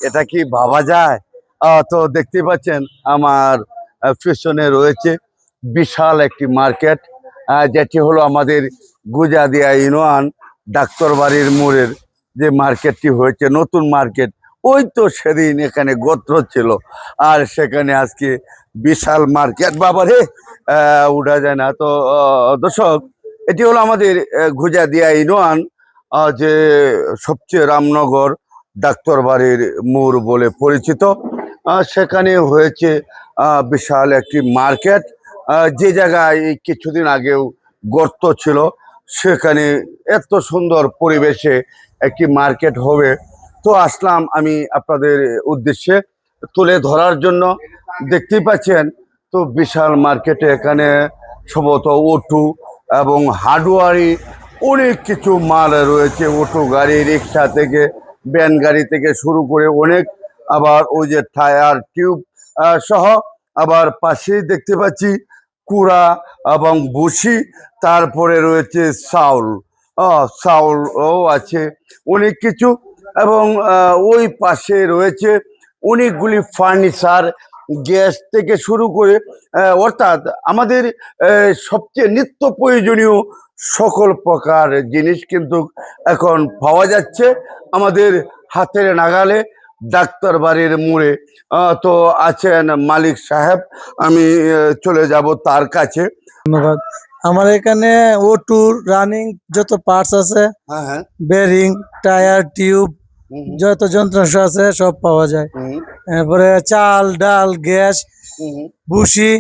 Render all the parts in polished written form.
এটা কি ভাবা যায়? তো দেখতে পাচ্ছেন আমার পিছনে রয়েছে বিশাল একটি মার্কেট, যেটি হলো আমাদের গুজাদিয়া ইউনিয়ন ডাক্তার বাড়ির মোড়ের যে মার্কেটটি হয়েছে, নতুন মার্কেট। ওই তো সেদিন এখানে গোত্র ছিল, আর সেখানে আজকে বিশাল মার্কেট। বাবারে, উঠা যায় না তো। দর্শক, এটি হলো আমাদের গুজাদিয়া ইউনিয়ন, যে সবচেয়ে রামনগর ডাক্তার বাড়ির মোড় বলে পরিচিত। সেখানে হয়েছে বিশাল একটি মার্কেট। যে জায়গায় এই কিছুদিন আগেও গর্ত ছিল, সেখানে এত সুন্দর পরিবেশে একটি মার্কেট হবে। তো আসলাম আমি আপনাদের উদ্দেশ্যে তুলে ধরার জন্য। দেখতেই পাচ্ছেন তো বিশাল মার্কেটে এখানে সম্ভবত অটো এবং হার্ডওয়ারি অনেক কিছু মাল রয়েছে। অটো গাড়ি, রিক্সা থেকে, ভ্যান গাড়ি থেকে শুরু করে অনেক, আবার ওই যে টায়ার টিউব সহ। আবার পাশেই দেখতে পাচ্ছি কুড়া এবং ভুসি, তারপরে রয়েছে চাউল, চাউলও আছে, অনেক কিছু। এবং ওই পাশে রয়েছে অনেকগুলি ফার্নিচার, গ্যাস থেকে শুরু করে, অর্থাৎ আমাদের সবচেয়ে নিত্য প্রয়োজনীয় সকল প্রকার জিনিস কিন্তু এখন পাওয়া যাচ্ছে আমাদের হাতের নাগালে ডাক্তার বাড়ির মোড়ে। তো আছেন মালিক সাহেব, আমি চলে যাব তার কাছে। ধন্যবাদ। আমার এখানে O2 রানিং যত পার্টস আছে, হ্যাঁ, হ্যাঁ। বেরিং, টায়ার, টিউব, হুম, যত যন্ত্রাংশ আছে সব পাওয়া যায়। হুম, এরপরে চাল, ডাল, গ্যাস, হুম, ভুসি,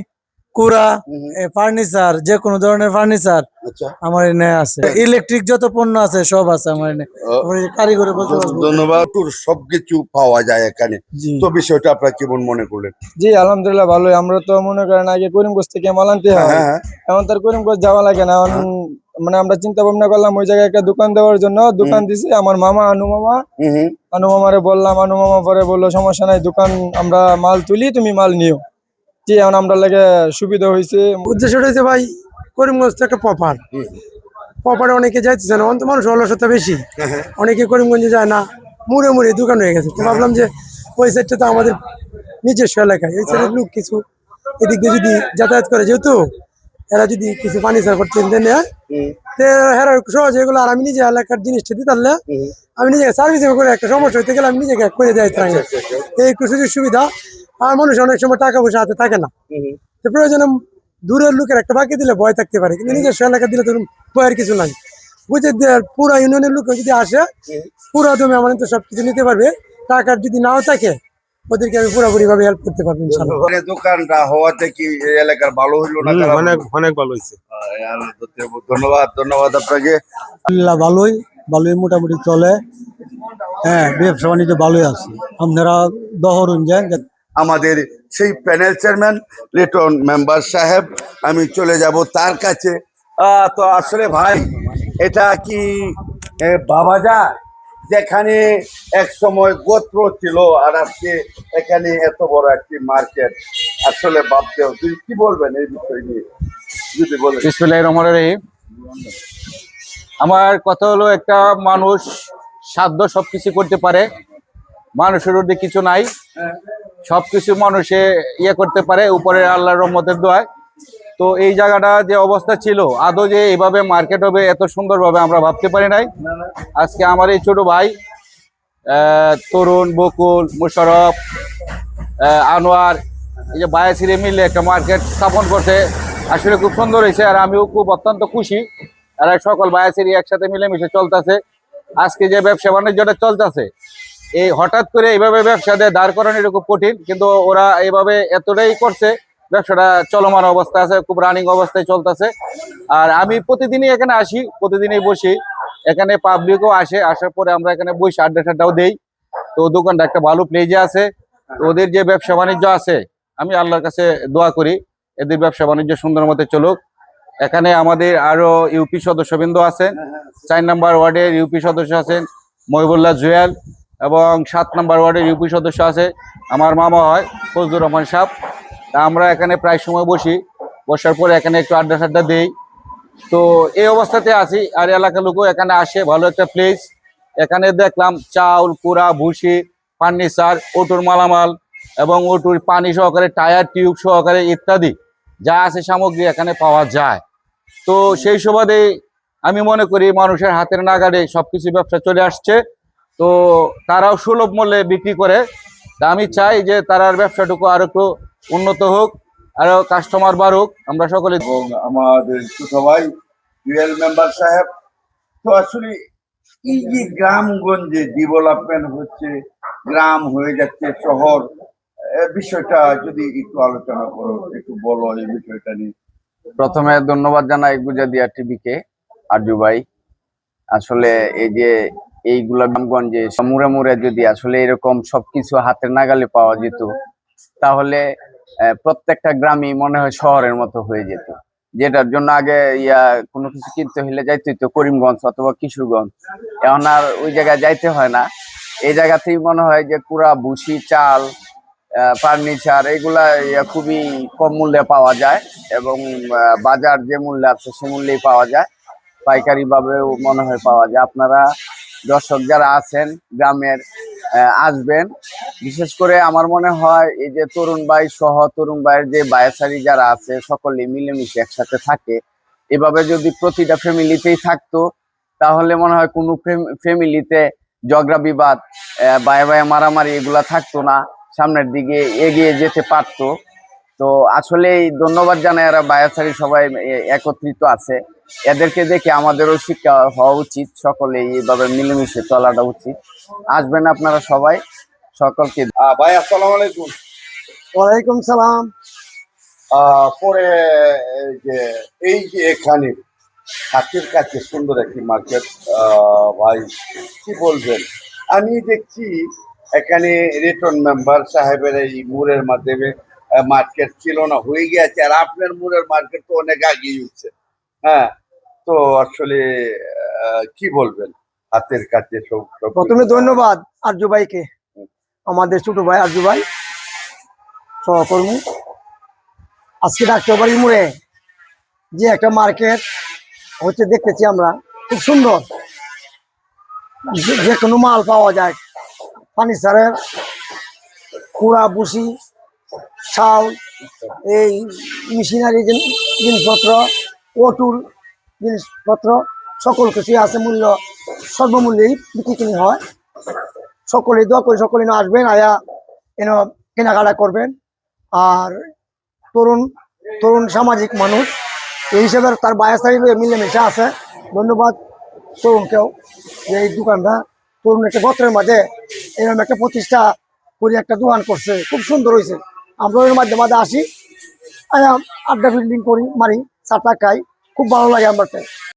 কুড়া, হুম। ফার্নিচার, যে কোনো ধরনের ফার্নিচার আচ্ছা, আমার এনে আছে। ইলেকট্রিক যত পণ্য আছে সব আছে আমার এনে। আমার এই কারিগরে বলতে পারবো। ধন্যবাদ। তোর সবকিছু পাওয়া যায় এখানে। জি তো বিষয়টা আপনার কেমন মনে করলেন? জি আলহামদুলিল্লাহ ভালোই। আমরা তো মনে করেন আগে করিমগঞ্জ থেকে মাল আনতে হ্যাঁ, হয়, হ্যাঁ, এখন তার করিমগঞ্জ যাওয়া লাগে না। এখন মানে আমরা চিন্তা ভাবনা করলাম ওই জায়গায় একটা দোকান দেওয়ার জন্য। দোকান দিছি আমার মামা আনু মামা। হুম, হুম। আনু মামারে বললাম, আনু মামা পরে বললো সমস্যা নাই, দোকান আমরা মাল তুলি, তুমি মাল নিও। জি, এখন আমরা লাগে সুবিধা হয়েছে। উদ্দেশ্যটা হচ্ছে ভাই, করিমগঞ্জ তো একটা প্রপার, প্রপারে অনেকে যাইতেছে না, অন্ত মানুষ অলসতা বেশি, অনেকে করিমগঞ্জে যায় না, মুড়ে মুড়ে দোকান হয়ে গেছে। তো ভাবলাম যে ওই সাইডটা তো আমাদের নিজস্ব এলাকায়, এই সাইডের লোক কিছু এদিক দিয়ে যদি যাতায়াত করে, যেহেতু এরা যদি কিছু ফার্নিচার করতে নেয়, হেরা সহজে এগুলো। আর আমি নিজে এলাকার জিনিসটা দিই, তাহলে আমি নিজেকে সার্ভিসিং করে একটা সমস্যা হইতে গেলে আমি নিজেকে করে দেয়। এই একটু সুযোগ সুবিধা। আর মানুষ অনেক সময় টাকা পয়সা হাতে থাকে না, তো প্রয়োজনে দূরের লোকের একটা বাকি দিলে ভয় থাকতে পারে, কিন্তু নিজস্ব এলাকা দিলে ধরুন ভয়ের কিছু নাই। বুঝে পুরা ইউনিয়নের লোক যদি আসে, পুরা জমি আমার তো সবকিছু নিতে পারবে। টাকার যদি নাও থাকে, ওদেরকে আমি পুরোপুরি ভাবে হেল্প করতে পারবো ইনশাআল্লাহ। মানে দোকানটা হওয়াতে কি এই এলাকার ভালো হইলো না খারাপ হইলো? অনেক অনেক ভালো হয়েছে। ধন্যবাদ, ধন্যবাদ আপনাকে। আলহামদুলিল্লাহ ভালোই, ভালোই মোটামুটি চলে। হ্যাঁ, ব্যবসা বাণিজ্য ভালোই আছে। আপনারা দহরুন যান। আমাদের সেই প্যানেল চেয়ারম্যান লিটন মেম্বার সাহেব, আমি চলে যাব তার কাছে। তো আসলে ভাই, এটা কি বাবা যায় যেখানে এক সময় গোত্র ছিল, আর আজকে এখানে এত বড় একটি মার্কেট? আসলে ভাবতেও, তুই কি বলবেন এই বিষয় নিয়ে যদি বলেন? বিসমিল্লাহির রহমানির রহিম। আমার কথা হলো, একটা মানুষ সাধ্য সবকিছু করতে পারে, মানুষের মধ্যে কিছু নাই, সবকিছু মানুষে করতে পারে উপরের আল্লাহর রহমতের দোয়ায়। তো এই জায়গাটা যে অবস্থা ছিল, আদৌ যে এইভাবে মার্কেট হবে এত সুন্দরভাবে আমরা ভাবতে পারি নাই। আজকে আমার এই ছোট ভাই তরুণ, বকুল, মুশারফ, আনোয়ার, এই যে বায়াসিরে মিলে একটা মার্কেট স্থাপন করছে, আসলে খুব সুন্দর হয়েছে। আর আমিও খুব অত্যন্ত খুশি। আর সকল বায়াসিরি একসাথে মিলেমিশে চলতেছে। আজকে যে ব্যবসা বাণিজ্যটা চলতেছে, এই হঠাৎ করে এইভাবে ব্যবসা দিয়ে দাঁড় করানো এটা খুব কঠিন, কিন্তু ওরা এইভাবে এতটাই করছে, ব্যবসাটা চলমান অবস্থা আছে, খুব রানিং অবস্থায় চলতেছে। আর আমি প্রতিদিনই এখানে আসি, প্রতিদিনই বসি এখানে, পাবলিকও আসে, আসার পরে আমরা এখানে বসে আড্ডা টাড্ডাও দেই। তো দোকানটা একটা ভালো প্লেজে আছে। তো ওদের যে ব্যবসা বাণিজ্য আছে, আমি আল্লাহর কাছে দোয়া করি এদের ব্যবসা বাণিজ্য সুন্দর মতো চলুক। এখানে আমাদের আরো ইউপি সদস্যবৃন্দ আছেন। 4 নম্বর ওয়ার্ডের ইউপি সদস্য আছেন মহিবুল্লাহ জুয়েল, এবং 7 নম্বর ওয়ার্ডের ইউপি সদস্য আছে আমার মামা হয় ফজলুর রহমান সাহেব। তা আমরা এখানে প্রায় সময় বসি, বসার পরে এখানে একটু আড্ডা টাড্ডা দেই। তো এই অবস্থাতে আছি। আর এলাকার লোকও এখানে আসে, ভালো একটা প্লেস। এখানে দেখলাম চাউল, কুড়া, ভুসি, ফার্নিচার, অটোর মালামাল এবং অটোর পানি সহকারে টায়ার টিউব সহকারে ইত্যাদি যা আছে সামগ্রী এখানে পাওয়া যায়। তো সেই সুবাদে আমি মনে করি মানুষের হাতের নাগাড়ে সবকিছু ব্যবসা চলে আসছে। তো তারাও সুলভ মূল্যে বিক্রি করে। তা আমি চাই যে তারার ব্যবসাটুকু আরো একটু উন্নত হোক, আরো কাস্টমার বাড়ুক, আমরা সকলে। এবং আমাদের ছোট ভাই জুয়েল মেম্বার সাহেব, তো আসলে এই যে গ্রামগঞ্জে ডেভেলপমেন্ট হচ্ছে, গ্রাম হয়ে যাচ্ছে শহর, বিষয়টা যদি একটু আলোচনা করো, একটু বলো এই বিষয়টা নিয়ে। প্রথমে ধন্যবাদ জানাই গুজাদিয়া টিভিকে, আরজু ভাই। আসলে এই যে এইগুলা গ্রামগঞ্জে মুড়ে মুড়ে যদি আসলে এরকম সবকিছু হাতের নাগালে পাওয়া যেত, তাহলে প্রত্যেকটা গ্রামই মনে হয় শহরের মতো হয়ে যেত। যেটার জন্য আগে কোনো কিছু কিনতে হলে যাইতে হইতো করিমগঞ্জ অথবা কিশোরগঞ্জ, এখন আর ওই জায়গায় যাইতে হয় না। এই জায়গাতেই মনে হয় যে পুরা ভুসি, চাল, ফার্নিচার এগুলা খুবই কম মূল্যে পাওয়া যায় এবং বাজার যে মূল্যে আছে সে মূল্যেই পাওয়া যায়, পাইকারি ভাবেও মনে হয় পাওয়া যায়। আপনারা দর্শক যারা আছেন গ্রামের, আসবেন। বিশেষ করে আমার মনে হয় এই যে তরুণ ভাই সহ তরুণ ভাইয়ের যে বায়াসারি যারা আছে সকলে মিলেমিশে একসাথে থাকে, এভাবে যদি প্রতিটা ফ্যামিলিতেই থাকতো, তাহলে মনে হয় কোনো ফ্যামিলিতে ঝগড়া বিবাদ, বায়ে বায়ে মারামারি এগুলা থাকতো না, সামনের দিকে এগিয়ে যেতে পারতো। তো আসলেই ধন্যবাদ জানাই, এরা বায়াসারি সবাই একত্রিত আছে। এদেরকে দেখে আমাদেরও শিক্ষা হওয়া উচিত, সকলেই এইভাবে মিলেমিশে চলাটা উচিত। আসবেন আপনারা সবাই, সকলকে। ভাই আসসালামু আলাইকুম। ওয়ালাইকুম সালাম। পরে এই যে এখানে হাতের কাছে সুন্দর একটি মার্কেট, ভাই কি বলবেন? আমি দেখছি এখানে রিটন মেম্বার সাহেবের এই মুরের মাধ্যমে মার্কেট ছিল না, হয়ে গেছে, আর আপনার মুরের মার্কেট তো অনেক আগিয়ে উঠছে। হ্যাঁ, তো আসলে কি বলবেন হাতের কাছে সব প্রথমে ধন্যবাদ আরজু ভাইকে, আমাদের ছোট ভাই আরজু ভাই সহকর্মী। আজকে ডাক্তার বাড়ির মোড়ে যে একটা মার্কেট হচ্ছে দেখতেছি আমরা, খুব সুন্দর। যে কোনো মাল পাওয়া যায়, ফার্নিচারের, কুড়া, বুসি, চাউল, এই মেশিনারি জিনিসপত্র, অটুর জিনিসপত্র, সকল কিছুই আছে। মূল্য সর্বমূল্যেই বিক্রি কিনি হয়। সকলেই দোয়া করে সকলে আসবেন, আয়া এন কেনাকাটা করবেন। আর তরুণ তরুণ সামাজিক মানুষ এই হিসেবে তার বায়াসারি মিলেমিশে আছে। ধন্যবাদ তরুণকেও, যে এই দোকানটা তরুণ একটা গোত্রের মাঝে এরকম একটা প্রতিষ্ঠা করে একটা দোকান করছে, খুব সুন্দর হয়েছে। আমরা এর মাঝে মাঝে আসি, আড্ডা বিল্ডিং করি, মারি, চাটা খাই, খুব ভালো লাগে আমার।